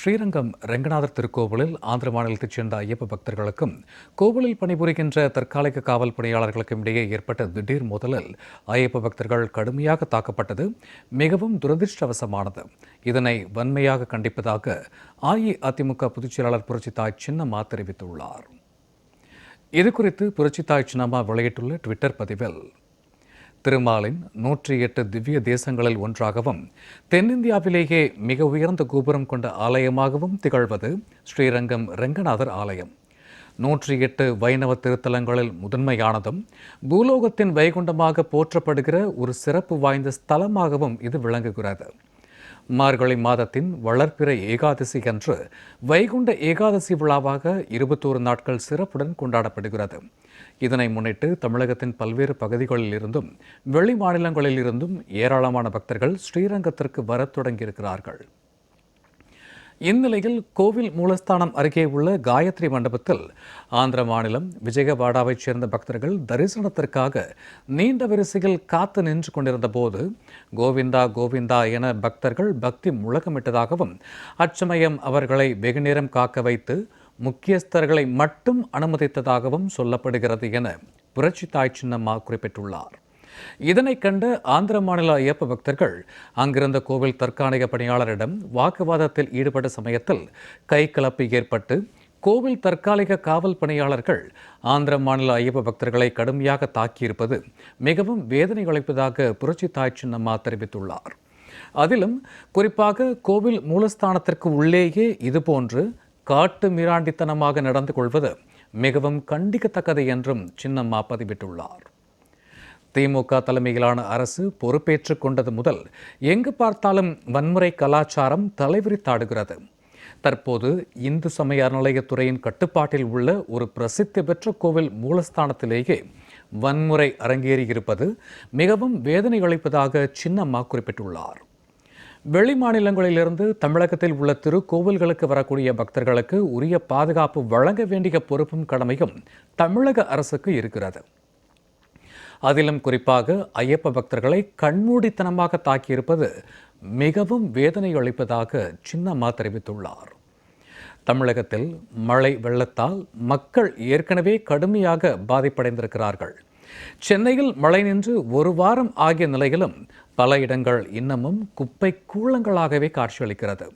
ஸ்ரீரங்கம் ரெங்கநாதர் திருக்கோவிலில் ஆந்திர மாநிலத்தைச் சேர்ந்த ஐயப்ப பக்தர்களுக்கும் கோவிலில் பணிபுரிகின்ற தற்காலிக காவல் பணியாளர்களுக்கும் இடையே ஏற்பட்ட திடீர் மோதலில் ஐயப்ப பக்தர்கள் கடுமையாக தாக்கப்பட்டது மிகவும் துரதிருஷ்டவசமானது. இதனை வன்மையாக கண்டிப்பதாக அஇஅதிமுக பொதுச் செயலாளர் புரட்சித்தாய் சின்னம்மா தெரிவித்துள்ளார். இதுகுறித்து புரட்சித்தாய் சின்னம்மா வெளியிட்டுள்ள ட்விட்டர் பதிவில், திருமாலின் 108 திவ்ய தேசங்களில் ஒன்றாகவும் தென்னிந்தியாவிலேயே மிக உயர்ந்த கோபுரம் கொண்ட ஆலயமாகவும் திகழ்வது ஸ்ரீரங்கம் ரெங்கநாதர் ஆலயம். 108 வைணவ திருத்தலங்களில் முதன்மையானதும் பூலோகத்தின் வைகுண்டமாக போற்றப்படுகிற ஒரு சிறப்பு வாய்ந்த ஸ்தலமாகவும் இது விளங்குகிறது. மார்கழி மாதத்தின் வளர்பிறை ஏகாதசி அன்று வைகுண்ட ஏகாதசி விழாவாக 21 நாட்கள் சிறப்புடன் கொண்டாடப்படுகிறது. இதனை முன்னிட்டு தமிழகத்தின் பல்வேறு பகுதிகளில் இருந்தும் வெளி மாநிலங்களில் இருந்தும் ஏராளமான பக்தர்கள் ஸ்ரீரங்கத்திற்கு வரத் தொடங்கியிருக்கிறார்கள். இந்நிலையில் கோவில் மூலஸ்தானம் அருகே உள்ள காயத்ரி மண்டபத்தில் ஆந்திர மாநிலம் விஜயவாடாவைச் சேர்ந்த பக்தர்கள் தரிசனத்திற்காக நீண்ட வரிசையில் காத்து நின்று கொண்டிருந்த போது கோவிந்தா கோவிந்தா என பக்தர்கள் பக்தி முழக்கமிட்டதாகவும் அச்சமயம் அவர்களை வெகுநேரம் காக்க வைத்து முக்கியஸ்தர்களை மட்டும் அனுமதித்ததாகவும் சொல்லப்படுகிறது என புரட்சித்தாய் சின்னம்மா குறிப்பிட்டுள்ளார். இதனை கண்ட ஆந்திர மாநில ஐயப்ப பக்தர்கள் அங்கிருந்த கோவில் தற்காலிக பணியாளரிடம் வாக்குவாதத்தில் ஈடுபட்ட சமயத்தில் கைகலப்பு ஏற்பட்டு கோவில் தற்காலிக காவல் பணியாளர்கள் ஆந்திர மாநில ஐயப்ப பக்தர்களை கடுமையாக தாக்கியிருப்பது மிகவும் வேதனை அளிப்பதாக புரட்சித்தாய் சின்னம்மா தெரிவித்துள்ளார். அதிலும் குறிப்பாக கோவில் மூலஸ்தானத்திற்கு உள்ளேயே இதுபோன்று காட்டு மிராண்டித்தனமாக நடந்து கொள்வது மிகவும் கண்டிக்கத்தக்கது என்றும் சின்னம்மா பதிவிட்டுள்ளார். திமுக தலைமையிலான அரசு பொறுப்பேற்றுக் கொண்டது முதல் எங்கு பார்த்தாலும் வன்முறை கலாச்சாரம் தலைவிரித்தாடுகிறது. தற்போது இந்து சமய அறநிலையத்துறையின் கட்டுப்பாட்டில் உள்ள ஒரு பிரசித்தி பெற்ற கோவில் மூலஸ்தானத்திலேயே வன்முறை அரங்கேறியிருப்பது மிகவும் வேதனை அளிப்பதாக சின்னம்மா குறிப்பிட்டுள்ளார். வெளி மாநிலங்களிலிருந்து தமிழகத்தில் உள்ள திருக்கோவில்களுக்கு வரக்கூடிய பக்தர்களுக்கு உரிய பாதுகாப்பு வழங்க வேண்டிய பொறுப்பும் கடமையும் தமிழக அரசுக்கு இருக்கிறது. அதிலும் குறிப்பாக ஐயப்ப பக்தர்களை கண்மூடித்தனமாக தாக்கியிருப்பது மிகவும் வேதனை அளிப்பதாக சின்னம்மா தெரிவித்துள்ளார். தமிழகத்தில் மழை வெள்ளத்தால் மக்கள் ஏற்கனவே கடுமையாக பாதிப்படைந்திருக்கிறார்கள். சென்னையில் மழை நின்று ஒரு வாரம் ஆகிய நிலையிலும் பல இடங்கள் இன்னமும் குப்பை கூளங்களாகவே காட்சியளிக்கிறது.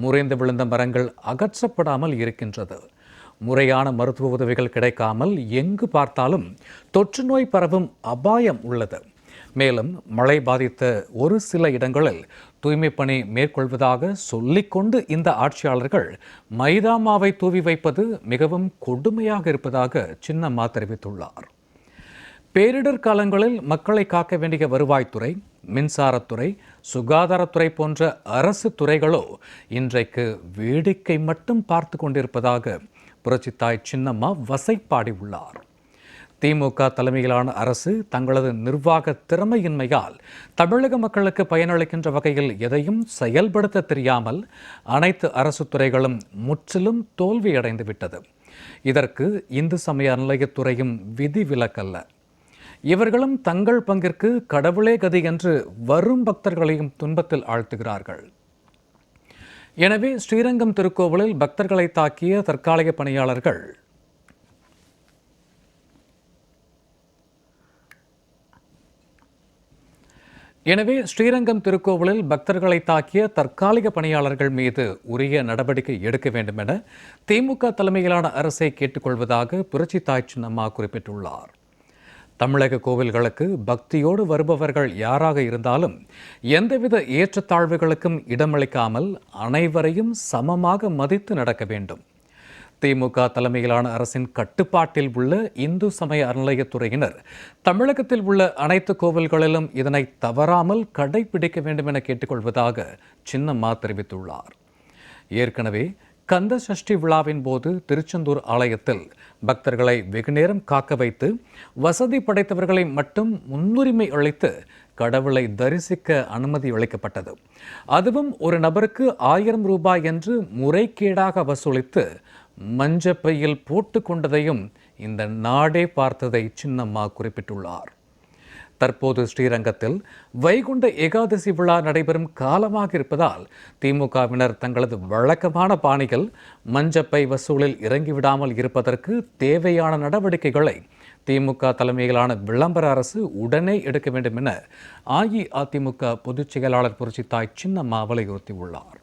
முறிந்து விழுந்த மரங்கள் அகற்றப்படாமல் இருக்கின்றது. முறையான மருத்துவ உதவிகள் கிடைக்காமல் எங்கு பார்த்தாலும் தொற்று நோய் பரவும் அபாயம் உள்ளது. மேலும் மழை பாதித்த ஒரு சில இடங்களில் தூய்மை பணி மேற்கொள்வதாக சொல்லிக்கொண்டு இந்த ஆட்சியாளர்கள் மைதாமாவை தூவி வைப்பது மிகவும் கொடுமையாக இருப்பதாக சின்னம்மா தெரிவித்துள்ளார். பேரிடர் காலங்களில் மக்களை காக்க வேண்டிய வருவாய்த்துறை, மின்சாரத்துறை, சுகாதாரத்துறை போன்ற அரசு துறைகளோ இன்றைக்கு வேடிக்கை மட்டும் பார்த்து கொண்டிருப்பதாக புரட்சித்தாய் சின்னம்மா வசைப்பாடி உள்ளார். திமுக தலைமையிலான அரசு தங்களது நிர்வாக திறமையின்மையால் தமிழக மக்களுக்கு பயனளிக்கின்ற வகையில் எதையும் செயல்படுத்த தெரியாமல் அனைத்து அரசு துறைகளும் முற்றிலும் தோல்வியடைந்து விட்டது. இதற்கு இந்து சமய அறநிலையத்துறையும் விதிவிலக்கல்ல. இவர்களும் தங்கள் பங்கிற்கு கடவுளே கதி என்று வரும் பக்தர்களையும் துன்பத்தில் ஆழ்த்துகிறார்கள். எனவே ஸ்ரீரங்கம் திருக்கோவிலில் பக்தர்களை தாக்கிய தற்காலிக பணியாளர்கள் மீது உரிய நடவடிக்கை எடுக்க வேண்டும் என திமுக தலைமையிலான அரசை கேட்டுக்கொள்வதாக புரட்சித்தாய் சின்னம்மா குறிப்பிட்டுள்ளார். தமிழக கோவில்களுக்கு பக்தியோடு வருபவர்கள் யாராக இருந்தாலும் எந்தவித ஏற்றத்தாழ்வுகளுக்கும் இடமளிக்காமல் அனைவரையும் சமமாக மதித்து நடக்க வேண்டும். திமுக தலைமையிலான அரசின் கட்டுப்பாட்டில் உள்ள இந்து சமய அறநிலையத்துறையினர் தமிழகத்தில் உள்ள அனைத்து கோவில்களிலும் இதனை தவறாமல் கடைபிடிக்க வேண்டும் என கேட்டுக்கொள்வதாக சின்னம்மா தெரிவித்துள்ளார். ஏற்கனவே கந்த சஷ்டி விழாவின் போது திருச்செந்தூர் ஆலயத்தில் பக்தர்களை வெகுநேரம் காக்க வைத்து வசதி படைத்தவர்களை மட்டும் முன்னுரிமை அளித்து கடவுளை தரிசிக்க அனுமதி அளிக்கப்பட்டது. அதுவும் ஒரு நபருக்கு 1000 ரூபாய் என்று முறைகேடாக வசூலித்து மஞ்சப்பையில் போட்டு கொண்டதையும் இந்த நாடே பார்த்ததை சின்னம்மா குறிப்பிட்டுள்ளார். தற்போது ஸ்ரீரங்கத்தில் வைகுண்ட ஏகாதசி விழா நடைபெறும் காலமாக இருப்பதால் திமுகவினர் தங்களது வழக்கமான பாணிகள் மஞ்சப்பை வசூலில் இறங்கிவிடாமல் இருப்பதற்கு தேவையான நடவடிக்கைகளை திமுக தலைமையிலான விளம்பர அரசு உடனே எடுக்க வேண்டும் என அஇஅதிமுக பொதுச் செயலாளர் புரட்சித்தாய் சின்னம்மா வலியுறுத்தியுள்ளார்.